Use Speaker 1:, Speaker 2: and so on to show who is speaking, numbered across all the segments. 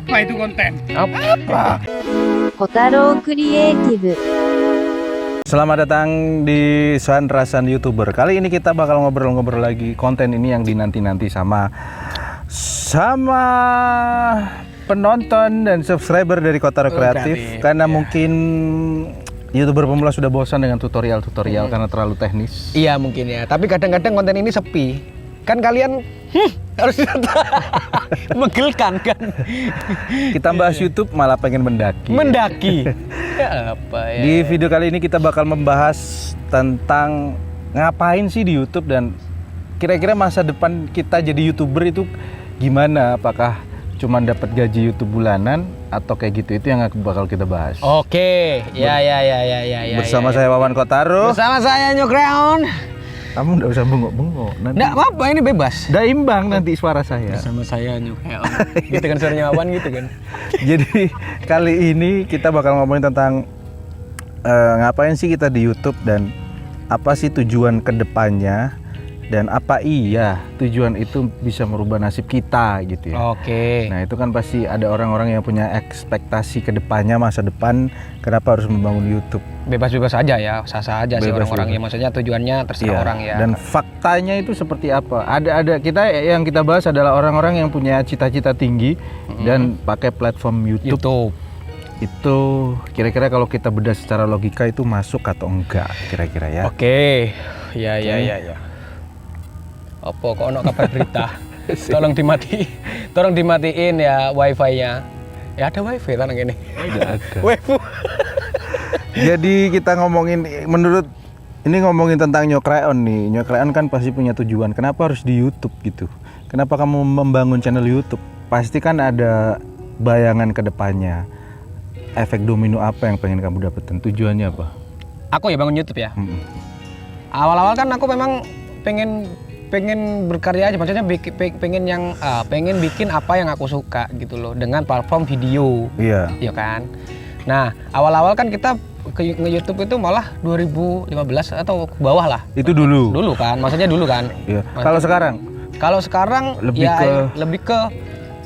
Speaker 1: Apa itu konten?
Speaker 2: Apa?
Speaker 3: Kotaro Creative.
Speaker 2: Selamat datang di Sandrasan YouTuber. Kali ini kita bakal ngobrol-ngobrol lagi konten ini yang dinanti-nanti sama penonton dan subscriber dari Kotaro Kreatif. Karena mungkin YouTuber pemula sudah bosan dengan tutorial-tutorial karena terlalu teknis.
Speaker 4: Iya mungkin ya, tapi kadang-kadang konten ini sepi. Kan kalian harus menggilkan kan.
Speaker 2: Kita bahas YouTube malah pengen mendaki.
Speaker 4: Ya, apa ya?
Speaker 2: Di video kali ini kita bakal membahas tentang ngapain sih di YouTube dan kira-kira masa depan kita jadi YouTuber itu gimana? Apakah cuma dapat gaji YouTube bulanan atau kayak gitu? Itu yang bakal kita bahas.
Speaker 4: Oke, ya.
Speaker 2: Bersama saya Wawan Kotaro.
Speaker 4: Bersama saya Nyokreon.
Speaker 2: Kamu nggak usah bengok-bengok.
Speaker 4: Nggak apa-apa, ini bebas.
Speaker 2: Udah imbang nanti suara saya.
Speaker 4: Bersama saya Nyokreon. Gitu kan suaranya Wawan gitu kan.
Speaker 2: Jadi kali ini kita bakal ngomongin tentang ngapain sih kita di YouTube dan apa sih tujuan kedepannya dan apa iya tujuan itu bisa merubah nasib kita gitu ya.
Speaker 4: Oke.
Speaker 2: Nah itu kan pasti ada orang-orang yang punya ekspektasi kedepannya masa depan kenapa harus membangun YouTube.
Speaker 4: Bebas-bebas aja ya, sah-sah aja sih
Speaker 2: Bebas,
Speaker 4: orang-orang
Speaker 2: bebas.
Speaker 4: ya, maksudnya tujuannya terserah
Speaker 2: Iya,
Speaker 4: orang ya.
Speaker 2: Dan faktanya itu seperti apa? Ada yang kita bahas adalah orang-orang yang punya cita-cita tinggi dan pakai platform YouTube. Itu kira-kira kalau kita bedah secara logika itu masuk atau enggak kira-kira ya?
Speaker 4: Oke. Ya. Apa kok ono kabar berita? Tolong dimatiin ya wifi-nya. Ya ada wifi kan ini.
Speaker 2: Ada.
Speaker 4: Wifi.
Speaker 2: Jadi kita ngomongin tentang Nyokreon nih. Nyokreon kan pasti punya tujuan. Kenapa harus di YouTube gitu? Kenapa kamu membangun channel YouTube? Pasti kan ada bayangan ke depannya. Efek domino apa yang pengen kamu dapetin? Tujuannya apa?
Speaker 4: Aku ya bangun YouTube ya. Awal-awal kan aku memang pengen berkarya aja, maksudnya pengen bikin apa yang aku suka gitu loh dengan platform video.
Speaker 2: Iya.
Speaker 4: Ya kan. Nah, awal-awal kan kita ke YouTube itu malah 2015 atau ke bawah lah.
Speaker 2: Itu dulu.
Speaker 4: Dulu kan, maksudnya dulu kan.
Speaker 2: Iya. Kalau sekarang
Speaker 4: lebih ke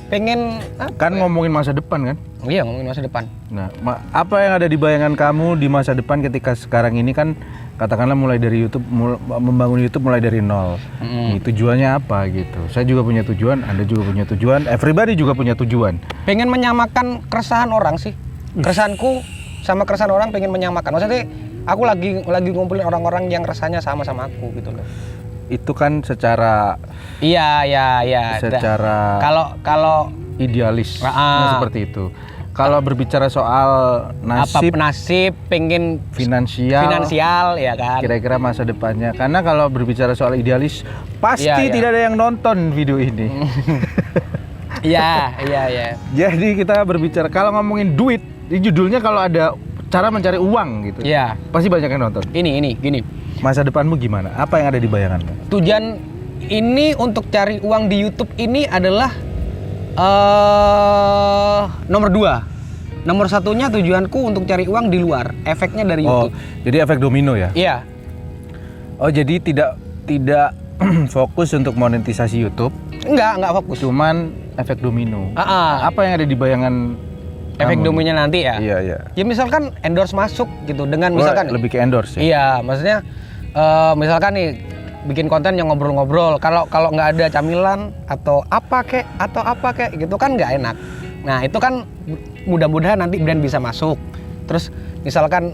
Speaker 4: pengen
Speaker 2: kan ngomongin masa depan kan?
Speaker 4: Iya, ngomongin masa depan.
Speaker 2: Nah, apa yang ada di bayangan kamu di masa depan ketika sekarang ini kan katakanlah mulai dari YouTube, membangun YouTube mulai dari nol. Nih, tujuannya apa gitu? Saya juga punya tujuan, Anda juga punya tujuan, everybody juga punya tujuan.
Speaker 4: Pengen menyamakan keresahan orang sih. Keresahanku sama keresahan orang pengen menyamakan. Maksudnya aku lagi ngumpulin orang-orang yang rasanya sama aku gitu loh.
Speaker 2: Itu kan secara
Speaker 4: Iya.
Speaker 2: secara
Speaker 4: Kalau
Speaker 2: idealis seperti itu. Kalau berbicara soal nasib
Speaker 4: pengen finansial ya kan.
Speaker 2: Kira-kira masa depannya. Karena kalau berbicara soal idealis pasti
Speaker 4: Iya.
Speaker 2: tidak ada yang nonton video ini.
Speaker 4: Iya.
Speaker 2: Jadi kita berbicara kalau ngomongin duit, di judulnya kalau ada cara mencari uang gitu.
Speaker 4: Iya.
Speaker 2: Pasti banyak yang nonton.
Speaker 4: Ini gini.
Speaker 2: Masa depanmu gimana? Apa yang ada di bayanganmu?
Speaker 4: Tujuan ini untuk cari uang di YouTube ini adalah nomor 2. Nomor satunya tujuanku untuk cari uang di luar. Efeknya dari YouTube.
Speaker 2: Jadi efek domino ya?
Speaker 4: Iya.
Speaker 2: Oh, jadi tidak fokus untuk monetisasi YouTube.
Speaker 4: Enggak fokus.
Speaker 2: Cuman efek domino. Apa yang ada di bayangan
Speaker 4: Efek
Speaker 2: kamu?
Speaker 4: dominonya nanti ya.
Speaker 2: Iya.
Speaker 4: Ya misalkan endorse masuk gitu dengan misalkan
Speaker 2: lebih ke endorse ya?
Speaker 4: Iya, maksudnya misalkan nih bikin konten yang ngobrol-ngobrol. Kalau nggak ada camilan atau apa kek gitu kan nggak enak. Nah, itu kan mudah-mudahan nanti brand bisa masuk. Terus misalkan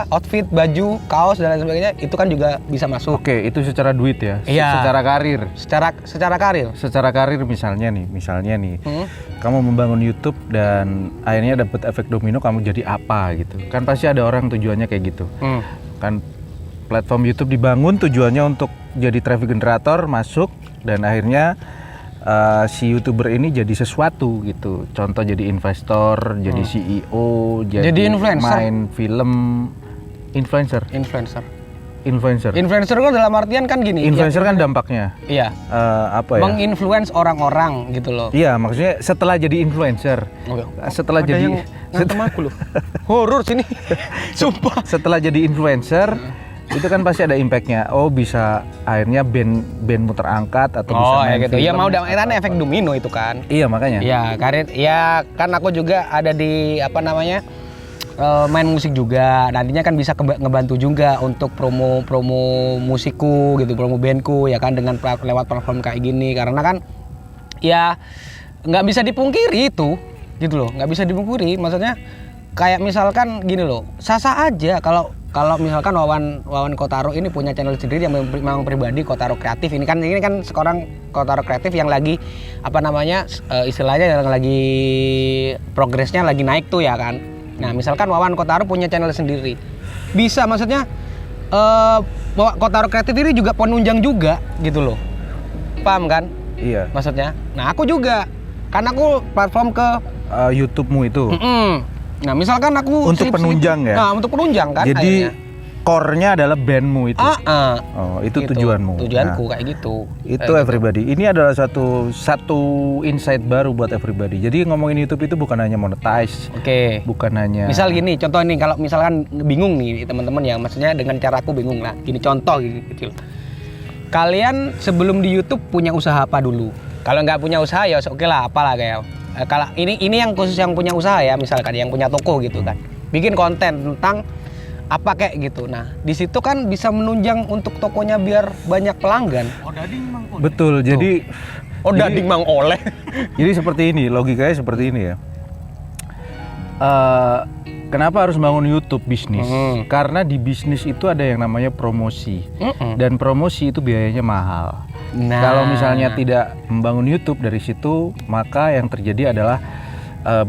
Speaker 4: outfit, baju, kaos dan lain sebagainya itu kan juga bisa masuk.
Speaker 2: Oke, itu secara duit ya?
Speaker 4: Iya.
Speaker 2: Secara karir?
Speaker 4: Secara karir.
Speaker 2: Secara karir misalnya nih, kamu membangun YouTube dan akhirnya dapat efek domino, kamu jadi apa gitu. Kan pasti ada orang tujuannya kayak gitu. Kan platform YouTube dibangun tujuannya untuk jadi traffic generator, masuk dan akhirnya si YouTuber ini jadi sesuatu gitu. Contoh jadi investor, jadi CEO, jadi
Speaker 4: influencer.
Speaker 2: main film. Influencer
Speaker 4: Influencer kan dalam artian kan gini.
Speaker 2: Influencer kan dampaknya
Speaker 4: Iya.
Speaker 2: apa ya?
Speaker 4: Menginfluence orang-orang gitu loh.
Speaker 2: Iya, maksudnya setelah jadi influencer. Setelah
Speaker 4: Ada
Speaker 2: jadi
Speaker 4: yang ngantem aku loh. Horor sini. Sumpah.
Speaker 2: Setelah jadi influencer, itu kan pasti ada impactnya. Oh bisa akhirnya bandmu terangkat atau bisa main
Speaker 4: gitu. Ya
Speaker 2: film,
Speaker 4: mau kan efek domino itu kan.
Speaker 2: Iya makanya.
Speaker 4: Ya kan aku juga ada di main musik juga. Nantinya kan bisa ngebantu juga untuk promo musikku gitu, promo bandku ya kan dengan lewat platform kayak gini. Karena kan ya nggak bisa dipungkiri itu gitu loh, nggak bisa dipungkiri. Maksudnya kayak misalkan gini loh, sah-sah aja kalau misalkan Wawan Kotaro ini punya channel sendiri yang memang pribadi Kotaro Kreatif. Ini kan sekarang Kotaro Kreatif yang lagi istilahnya yang lagi progresnya lagi naik tuh ya kan. Nah misalkan Wawan Kotaro punya channel sendiri, bisa maksudnya Kotaro Kreatif ini juga penunjang juga gitu loh, paham kan?
Speaker 2: Iya.
Speaker 4: Maksudnya, nah aku juga kan aku platform ke
Speaker 2: YouTube-mu itu.
Speaker 4: Nah misalkan aku
Speaker 2: untuk penunjang ya.
Speaker 4: Nah untuk penunjang kan.
Speaker 2: Jadi
Speaker 4: akhirnya.
Speaker 2: core-nya adalah bandmu itu. Oh itu
Speaker 4: gitu.
Speaker 2: tujuanmu.
Speaker 4: Tujuanku kayak gitu.
Speaker 2: Itu everybody. Ini adalah satu insight baru buat everybody. Jadi ngomongin YouTube itu bukan hanya monetize.
Speaker 4: Oke.
Speaker 2: Bukan hanya.
Speaker 4: Misal gini, contoh nih kalau misalkan bingung nih teman-teman ya, maksudnya dengan cara aku bingung lah. Gini contoh gitu. Kalian sebelum di YouTube punya usaha apa dulu? Kalau nggak punya usaha ya oke lah, apalah kayak. Kalau ini yang khusus yang punya usaha ya, misalkan yang punya toko gitu kan, bikin konten tentang apa kayak gitu. Nah di situ kan bisa menunjang untuk tokonya biar banyak pelanggan.
Speaker 2: Betul. Jadi
Speaker 4: dading mang oleh.
Speaker 2: Jadi seperti ini, logikanya seperti ini ya. Kenapa harus bangun YouTube bisnis? Karena di bisnis itu ada yang namanya promosi. Dan promosi itu biayanya mahal.
Speaker 4: Nah.
Speaker 2: Kalau misalnya tidak membangun YouTube dari situ, maka yang terjadi adalah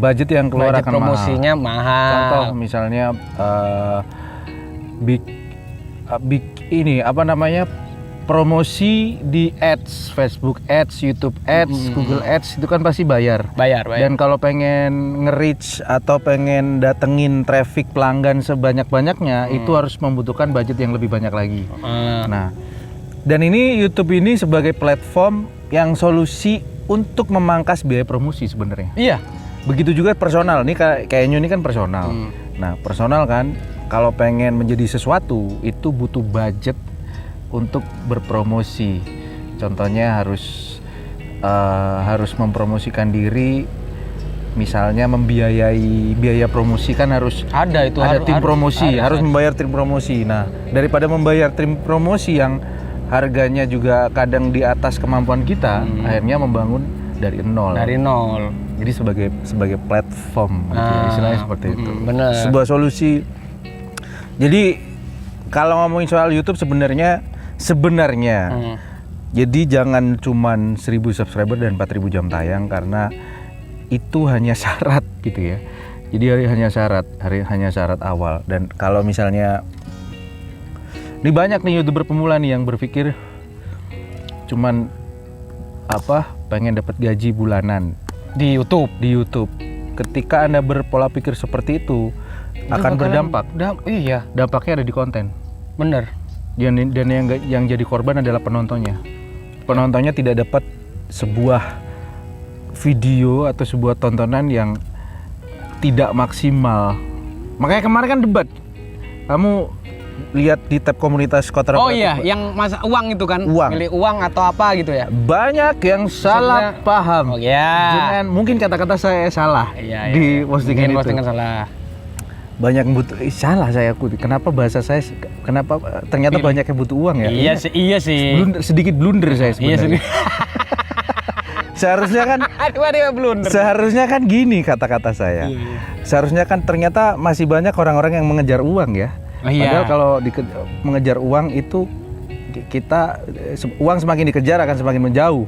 Speaker 2: budget yang keluar
Speaker 4: budget
Speaker 2: akan
Speaker 4: promosinya mahal.
Speaker 2: Contoh misalnya promosi di ads, Facebook ads, YouTube ads, Google ads itu kan pasti bayar. Dan kalau pengen nge-reach atau pengen datengin traffic pelanggan sebanyak-banyaknya, itu harus membutuhkan budget yang lebih banyak lagi. Nah, dan ini YouTube ini sebagai platform yang solusi untuk memangkas biaya promosi sebenarnya.
Speaker 4: Iya.
Speaker 2: Begitu juga personal. Ini kayaknya ini kan personal. Nah, personal kan kalau pengen menjadi sesuatu itu butuh budget untuk berpromosi. Contohnya harus mempromosikan diri, misalnya membiayai biaya promosi kan harus ada tim promosi, harus membayar tim promosi. Nah, daripada membayar tim promosi yang harganya juga kadang di atas kemampuan kita, akhirnya membangun dari nol. Jadi sebagai platform, gitu ya, istilahnya seperti itu.
Speaker 4: Bener.
Speaker 2: Sebuah solusi. Jadi kalau ngomongin soal YouTube sebenarnya jadi jangan cuman 1000 subscriber dan 4000 jam tayang, karena itu hanya syarat gitu ya. Jadi hanya syarat awal. Dan kalau misalnya ini banyak nih YouTuber pemula nih yang berpikir cuman pengen dapat gaji bulanan
Speaker 4: di YouTube.
Speaker 2: Ketika Anda berpola pikir seperti itu akan berdampak.
Speaker 4: Iya.
Speaker 2: Dampaknya ada di konten.
Speaker 4: Bener.
Speaker 2: Dan yang jadi korban adalah penontonnya. Penontonnya tidak dapat sebuah video atau sebuah tontonan yang tidak maksimal. Makanya kemarin kan debat. Kamu lihat di tab komunitas Kotaro.
Speaker 4: Oh iya, yang masa uang itu kan, milih uang atau apa gitu ya.
Speaker 2: Banyak yang salah paham.
Speaker 4: Oh iya.
Speaker 2: Dengan mungkin kata-kata saya salah di postingan itu.
Speaker 4: Postingan salah.
Speaker 2: Banyak yang butuh salah saya akui. Kenapa bahasa saya ternyata banyak yang butuh uang ya?
Speaker 4: Iya sih.
Speaker 2: Sedikit blunder saya sebenarnya. Seharusnya kan blunder. Seharusnya kan gini kata-kata saya. Seharusnya kan ternyata masih banyak orang-orang yang mengejar uang ya. Padahal kalau mengejar uang itu uang semakin dikejar akan semakin menjauh.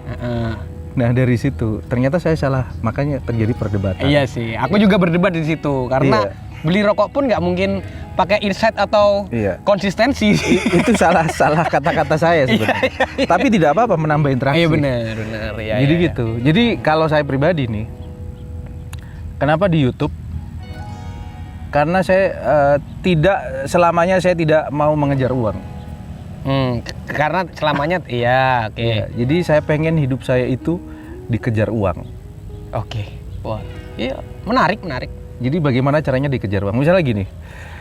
Speaker 2: Nah dari situ ternyata saya salah, makanya terjadi perdebatan.
Speaker 4: Iya sih, aku juga berdebat di situ karena beli rokok pun nggak mungkin pakai insight atau konsistensi.
Speaker 2: Itu salah kata-kata saya sebenarnya. Tapi tidak apa-apa menambah interaksi.
Speaker 4: Iya benar.
Speaker 2: Jadi gitu. Jadi kalau saya pribadi nih, kenapa di YouTube? Karena saya tidak selamanya saya tidak mau mengejar uang.
Speaker 4: Karena selamanya oke.
Speaker 2: Ya, jadi saya pengen hidup saya itu dikejar uang.
Speaker 4: Oke. Wah, iya menarik.
Speaker 2: Jadi bagaimana caranya dikejar uang? Misalnya gini,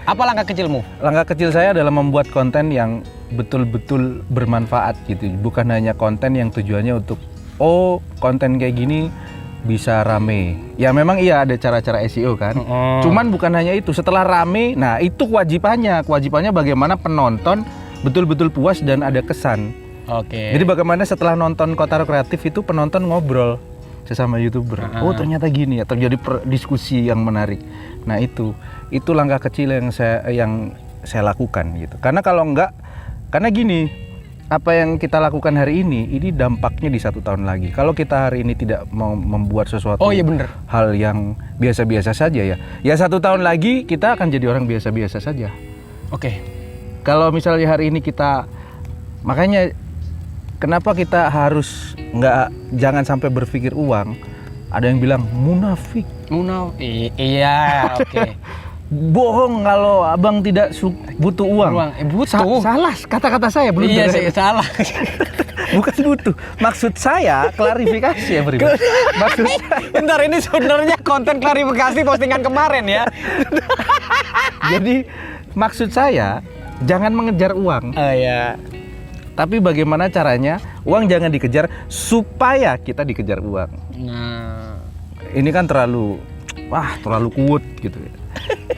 Speaker 4: Apa langkah kecilmu?
Speaker 2: langkah kecil saya adalah membuat konten yang betul-betul bermanfaat gitu. Bukan hanya konten yang tujuannya untuk konten kayak gini bisa rame. Ya memang iya ada cara-cara SEO kan. Cuman bukan hanya itu. Setelah rame, nah itu kewajibannya. Kewajibannya bagaimana penonton betul-betul puas dan ada kesan.
Speaker 4: Oke.
Speaker 2: Jadi bagaimana setelah nonton Kotaro Kreatif itu penonton ngobrol sesama YouTuber. Oh ternyata gini ya, terjadi diskusi yang menarik. Nah itu langkah kecil yang saya lakukan gitu. Karena kalau enggak, karena gini, apa yang kita lakukan hari ini dampaknya di 1 tahun lagi. Kalau kita hari ini tidak mau membuat sesuatu hal yang biasa-biasa saja ya 1 tahun lagi kita akan jadi orang biasa-biasa saja.
Speaker 4: Oke.
Speaker 2: Kalau misalnya hari ini kita, makanya kenapa kita harus jangan sampai berpikir uang. Ada yang bilang munafik.
Speaker 4: Iya, oke.
Speaker 2: Bohong kalau abang tidak butuh uang.
Speaker 4: Butuh.
Speaker 2: Salah kata-kata saya belum.
Speaker 4: Iya sih, salah.
Speaker 2: Bukan butuh. Maksud saya klarifikasi ya beri. Maksud
Speaker 4: Bentar, ini sebenarnya konten klarifikasi postingan kemarin ya.
Speaker 2: Jadi maksud saya jangan mengejar uang.
Speaker 4: Oh iya.
Speaker 2: Tapi bagaimana caranya uang jangan dikejar supaya kita dikejar uang.
Speaker 4: Nah,
Speaker 2: Ini kan terlalu kuat gitu ya.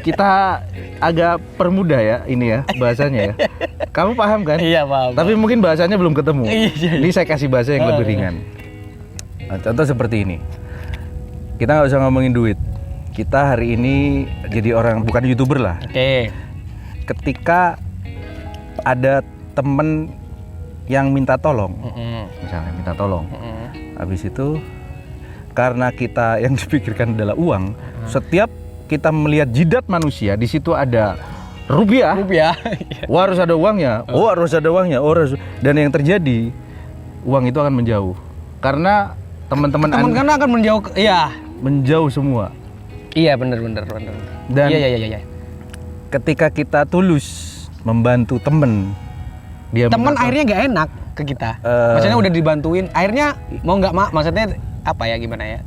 Speaker 2: Kita agak permudah ya ini ya bahasanya ya. Kamu paham kan?
Speaker 4: iya paham.
Speaker 2: Tapi mungkin bahasanya belum ketemu.
Speaker 4: Iya.
Speaker 2: Ini saya kasih bahasa yang lebih ringan. Nah, contoh seperti ini. Kita nggak usah ngomongin duit. Kita hari ini jadi orang bukan YouTuber lah.
Speaker 4: Oke.
Speaker 2: Ketika ada temen yang minta tolong, misalnya minta tolong, habis itu karena kita yang dipikirkan adalah uang, setiap kita melihat jidat manusia di situ ada rupiah. Wah harus ada uangnya. Harus ada uangnya. Dan yang terjadi uang itu akan menjauh karena teman-teman
Speaker 4: Anda akan menjauh. Iya.
Speaker 2: Menjauh semua.
Speaker 4: Iya benar.
Speaker 2: Dan
Speaker 4: Iya.
Speaker 2: ketika kita tulus membantu temen,
Speaker 4: Temen akhirnya nggak enak ke kita. Maksudnya udah dibantuin, akhirnya mau nggak maksudnya apa ya gimana ya?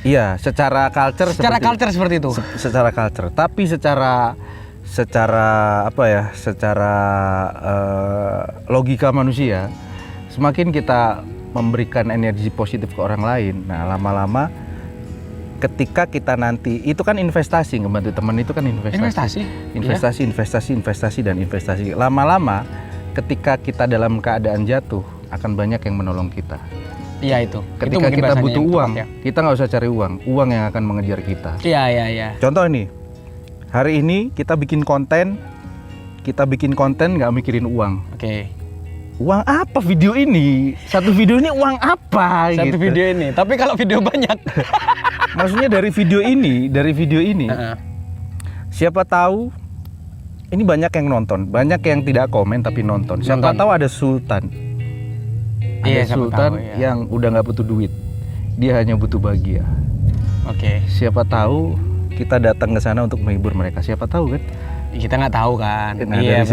Speaker 2: Iya, secara culture
Speaker 4: seperti itu.
Speaker 2: Secara culture, tapi secara apa ya? Secara logika manusia, semakin kita memberikan energi positif ke orang lain, nah lama-lama ketika kita nanti itu kan investasi, ngebantu teman itu kan investasi dan investasi. Lama-lama ketika kita dalam keadaan jatuh akan banyak yang menolong kita.
Speaker 4: Iya itu.
Speaker 2: Ketika kita butuh uang, kita nggak usah cari uang yang akan mengejar kita.
Speaker 4: Iya.
Speaker 2: Contoh nih, hari ini kita bikin konten nggak mikirin uang.
Speaker 4: Oke.
Speaker 2: Uang apa video ini? Satu video ini uang apa?
Speaker 4: Satu video ini. Tapi kalau video banyak.
Speaker 2: Maksudnya dari video ini, siapa tahu ini banyak yang nonton, banyak yang tidak komen tapi nonton. Siapa tahu ada Sultan. Ada Sultan yang udah nggak butuh duit, dia hanya butuh bahagia.
Speaker 4: Oke.
Speaker 2: Siapa tahu kita datang ke sana untuk menghibur mereka. Siapa tahu kan?
Speaker 4: Kita nggak tahu kan.
Speaker 2: Nah,
Speaker 4: iya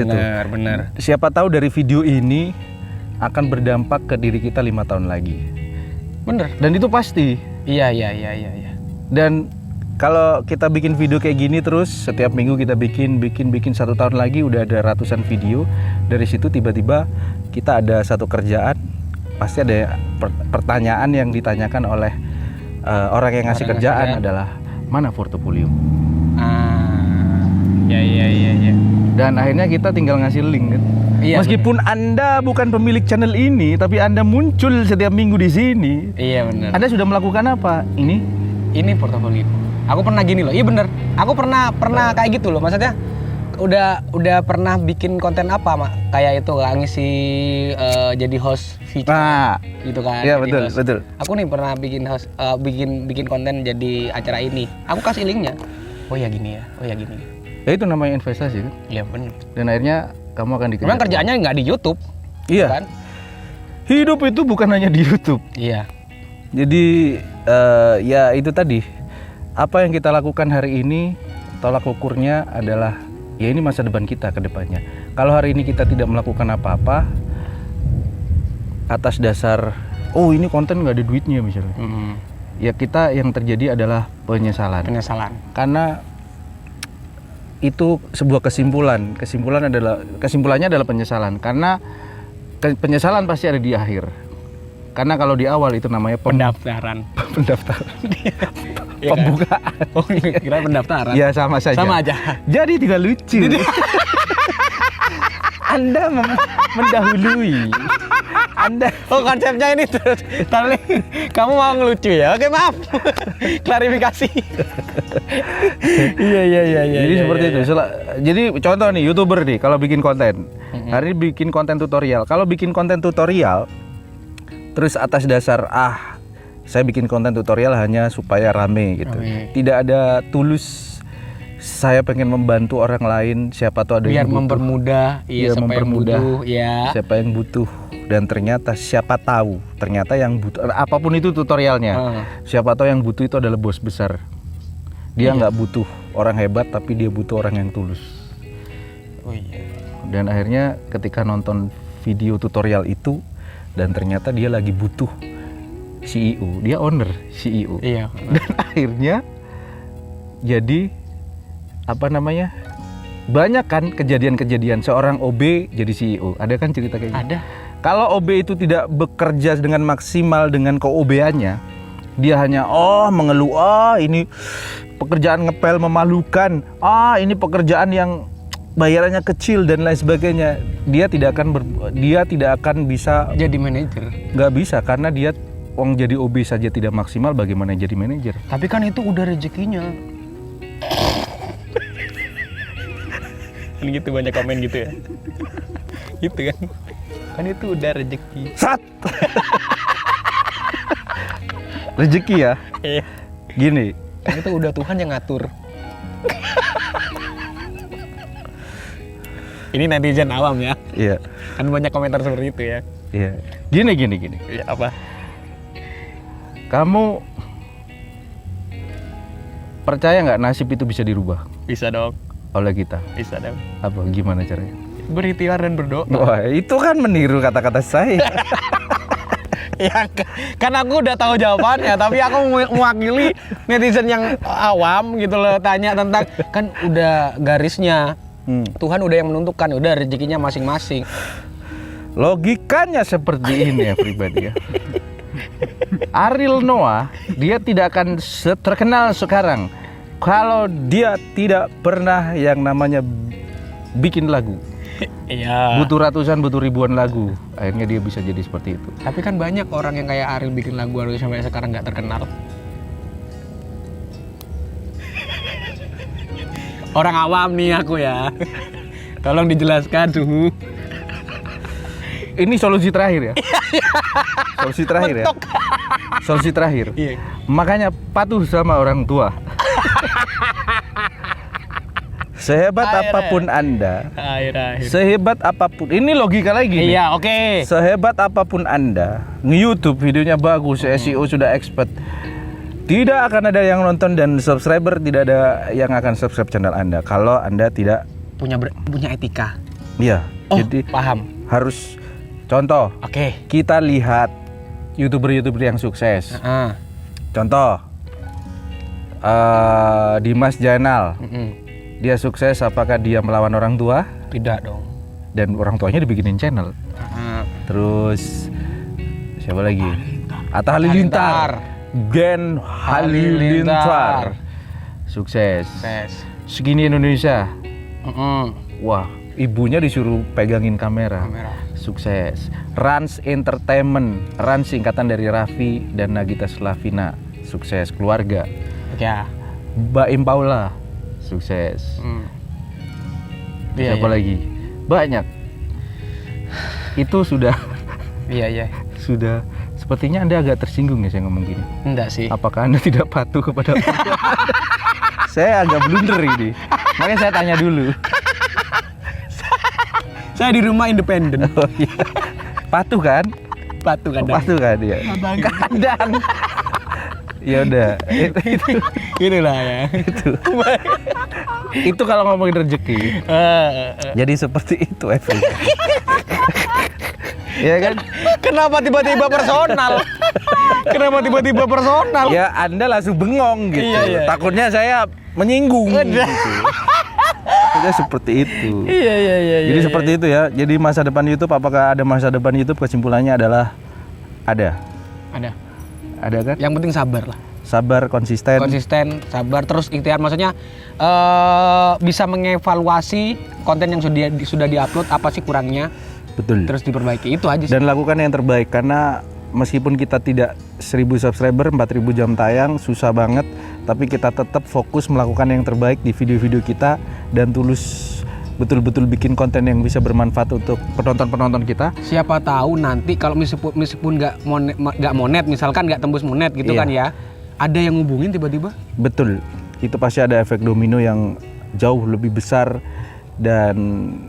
Speaker 2: benar. Siapa tahu dari video ini akan berdampak ke diri kita 5 tahun lagi.
Speaker 4: Bener.
Speaker 2: Dan itu pasti.
Speaker 4: Iya.
Speaker 2: Dan kalau kita bikin video kayak gini terus setiap minggu kita bikin 1 tahun lagi udah ada ratusan video. Dari situ tiba-tiba kita ada satu kerjaan, pasti ada pertanyaan yang ditanyakan oleh orang yang ngasih kerjaan adalah mana portofolio.
Speaker 4: Iya.
Speaker 2: Dan akhirnya kita tinggal ngasih link kan. Iya, meskipun bener. Anda bukan pemilik channel ini, tapi Anda muncul setiap minggu di sini.
Speaker 4: Iya benar.
Speaker 2: Anda sudah melakukan apa? Ini
Speaker 4: portofolio. Aku pernah gini loh. Iya bener. Aku pernah kayak gitu loh. Maksudnya udah pernah bikin konten apa kayak itu ngisi jadi host feature gitu kan.
Speaker 2: Iya betul.
Speaker 4: Aku nih pernah bikin host bikin konten jadi acara ini. Aku kasih linknya. Oh ya gini ya.
Speaker 2: Ya itu namanya investasi kan?
Speaker 4: Iya benar.
Speaker 2: Dan akhirnya kamu akan dikejar.
Speaker 4: Memang kerjaannya nggak di YouTube.
Speaker 2: Iya.
Speaker 4: Kan?
Speaker 2: Hidup itu bukan hanya di YouTube.
Speaker 4: Iya.
Speaker 2: Jadi ya itu tadi. Apa yang kita lakukan hari ini tolak ukurnya adalah ya ini masa depan kita ke depannya. Kalau hari ini kita tidak melakukan apa-apa atas dasar ini konten nggak ada duitnya misalnya. ya kita yang terjadi adalah penyesalan. Karena itu sebuah kesimpulannya adalah penyesalan, karena penyesalan pasti ada di akhir. Karena kalau di awal itu namanya
Speaker 4: pendaftaran.
Speaker 2: Pembukaan.
Speaker 4: Oh, kira pendaftaran.
Speaker 2: Ya sama saja.
Speaker 4: Sama aja.
Speaker 2: Jadi tidak lucu. Anda mendahului.
Speaker 4: Konsepnya ini terus. Tadi kamu mau ngelucu ya? Oke, maaf. Klarifikasi. Iya.
Speaker 2: Jadi seperti itu. Jadi contoh nih, YouTuber nih kalau bikin konten. Hari ini bikin konten tutorial. Kalau bikin konten tutorial terus atas dasar saya bikin konten tutorial hanya supaya rame gitu. Tidak ada tulus saya pengen membantu orang lain, siapa tahu ada
Speaker 4: biar
Speaker 2: yang butuh.
Speaker 4: mempermudah,
Speaker 2: Siapa yang butuh. Dan ternyata yang butuh, apapun itu tutorialnya, siapa tahu yang butuh itu adalah bos besar. Dia nggak butuh orang hebat, tapi dia butuh orang yang tulus. Dan akhirnya ketika nonton video tutorial itu, dan ternyata dia lagi butuh CEO, dia owner CEO.
Speaker 4: Iya.
Speaker 2: Dan akhirnya jadi banyak kan kejadian-kejadian seorang OB jadi CEO. Ada kan cerita kayak gitu?
Speaker 4: Ada.
Speaker 2: Kalau OB itu tidak bekerja dengan maksimal dengan ke-OB-annya, dia hanya mengeluh, ini pekerjaan ngepel memalukan, ini pekerjaan yang bayarannya kecil dan lain sebagainya. Dia tidak akan bisa
Speaker 4: jadi manajer.
Speaker 2: Nggak bisa, karena dia jadi OB saja tidak maksimal, bagaimana jadi manajer?
Speaker 4: Tapi kan itu udah rezekinya. Kan gitu, banyak komen gitu ya. Gitu kan. Kan itu udah rezeki.
Speaker 2: Sat. Rezeki ya?
Speaker 4: Iya.
Speaker 2: Gini.
Speaker 4: Kan itu udah Tuhan yang ngatur. Ini netizen awam ya.
Speaker 2: Iya.
Speaker 4: Kan banyak komentar seperti itu ya.
Speaker 2: Iya. Gini.
Speaker 4: Iya, apa?
Speaker 2: Kamu percaya nggak nasib itu bisa dirubah?
Speaker 4: Bisa dong.
Speaker 2: Oleh kita.
Speaker 4: Bisa dong.
Speaker 2: Apa? Gimana caranya?
Speaker 4: Berikhtiar dan berdoa.
Speaker 2: Wah, itu kan meniru kata-kata saya.
Speaker 4: Ya, kan aku udah tahu jawabannya, tapi aku mewakili netizen yang awam gitu loh, tanya tentang, kan udah garisnya. Tuhan udah yang menentukan, udah rezekinya masing-masing.
Speaker 2: Logikanya seperti ini ya pribadi ya. Ariel Noah, dia tidak akan terkenal sekarang kalau dia tidak pernah yang namanya bikin lagu.
Speaker 4: Iya.
Speaker 2: Butuh ratusan, butuh ribuan lagu. Akhirnya dia bisa jadi seperti itu.
Speaker 4: Tapi kan banyak orang yang kayak Ariel bikin lagu sampai sekarang nggak terkenal. Orang awam nih aku ya. Tolong dijelaskan suhu.
Speaker 2: Ini solusi terakhir ya. Solusi terakhir ya. Solusi terakhir.
Speaker 4: Iya.
Speaker 2: Makanya patuh sama orang tua. Sehebat apapun Anda, sehebat apapun, ini logika lagi nih.
Speaker 4: Iya, oke.
Speaker 2: Sehebat apapun Anda, nge-YouTube videonya bagus, SEO sudah expert, tidak akan ada yang nonton dan subscriber tidak ada yang akan subscribe channel Anda kalau Anda tidak
Speaker 4: punya etika.
Speaker 2: Iya.
Speaker 4: Jadi paham.
Speaker 2: Harus contoh.
Speaker 4: Oke.
Speaker 2: Kita lihat YouTuber yang sukses. Contoh Dimas Jainal. Dia sukses, apakah dia melawan orang tua?
Speaker 4: Tidak dong.
Speaker 2: Dan orang tuanya dibikinin channel. Terus siapa lagi? Atta Halilintar. Gen Halilintar. Sukses. Segini Indonesia. Wah, ibunya disuruh pegangin kamera. Sukses. Rans Entertainment. Rans singkatan dari Raffi dan Nagita Slavina. Sukses. Keluarga.
Speaker 4: Ya.
Speaker 2: Mbak Im Paula. Sukses. Siapa lagi? Banyak. Itu sudah.
Speaker 4: Iya.
Speaker 2: Sudah. Sepertinya Anda agak tersinggung ya saya ngomong gini.
Speaker 4: Enggak sih.
Speaker 2: Apakah Anda tidak patuh kepada orang tua? Saya agak blunder ini. Makanya saya tanya dulu.
Speaker 4: Saya di rumah independen.
Speaker 2: Oh, iya. Patuh kan?
Speaker 4: Patuh kadang.
Speaker 2: Patuh kan ya. Kadang. Ya udah. Itu.
Speaker 4: Inilah ya.
Speaker 2: Itu kalau ngomongin rezeki. Jadi seperti itu efeknya. Ya kan?
Speaker 4: Kenapa tiba-tiba personal? Kenapa tiba-tiba personal?
Speaker 2: Ya Anda langsung bengong gitu.
Speaker 4: Iya.
Speaker 2: Takutnya saya menyinggung gitu. Takutnya seperti itu.
Speaker 4: Iya.
Speaker 2: Jadi seperti itu ya. Jadi masa depan YouTube, apakah ada masa depan YouTube? Kesimpulannya adalah ada. Ada kan?
Speaker 4: Yang penting sabar lah.
Speaker 2: Sabar, konsisten.
Speaker 4: Sabar, terus ikhtiar, maksudnya bisa mengevaluasi konten yang sudah diupload, apa sih kurangnya,
Speaker 2: Betul.
Speaker 4: terus diperbaiki, itu aja sih.
Speaker 2: Dan lakukan yang terbaik, karena meskipun kita tidak 1000 subscriber, 4000 jam tayang, susah banget, tapi kita tetap fokus melakukan yang terbaik di video-video kita dan tulus betul-betul bikin konten yang bisa bermanfaat untuk penonton-penonton kita.
Speaker 4: Siapa tahu nanti kalau meskipun nggak monet, misalkan nggak tembus monet gitu
Speaker 2: Iya.
Speaker 4: kan ya, ada yang ngubungin tiba-tiba.
Speaker 2: Betul, itu pasti ada efek domino yang jauh lebih besar dan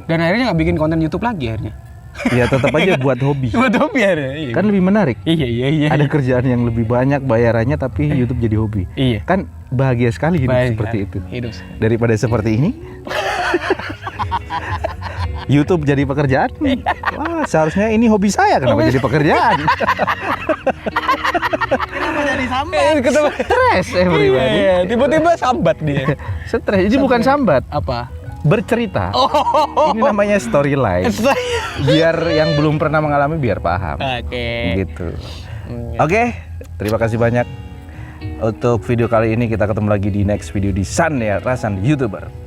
Speaker 4: akhirnya nggak bikin konten YouTube lagi akhirnya.
Speaker 2: ya tetap aja buat hobi.
Speaker 4: Buat hobi akhirnya.
Speaker 2: Kan lebih menarik.
Speaker 4: Iya.
Speaker 2: Ada kerjaan yang lebih banyak bayarannya tapi YouTube jadi hobi.
Speaker 4: Iya.
Speaker 2: Kan bahagia sekali hidup
Speaker 4: Baik,
Speaker 2: seperti
Speaker 4: ya.
Speaker 2: itu.
Speaker 4: Hidup.
Speaker 2: Daripada seperti ini. YouTube jadi pekerjaan. Wah, seharusnya ini hobi saya, kenapa jadi pekerjaan?
Speaker 4: Kenapa jadi sambat?
Speaker 2: Stres everybody.
Speaker 4: Iya, tiba-tiba sambat dia.
Speaker 2: Stres. Ini bukan sambat,
Speaker 4: Apa?
Speaker 2: bercerita. Ini namanya storyline. Biar yang belum pernah mengalami biar paham.
Speaker 4: Oke.
Speaker 2: Gitu. Oke, terima kasih banyak. Untuk video kali ini kita ketemu lagi di next video di Sun ya, Rasan YouTuber.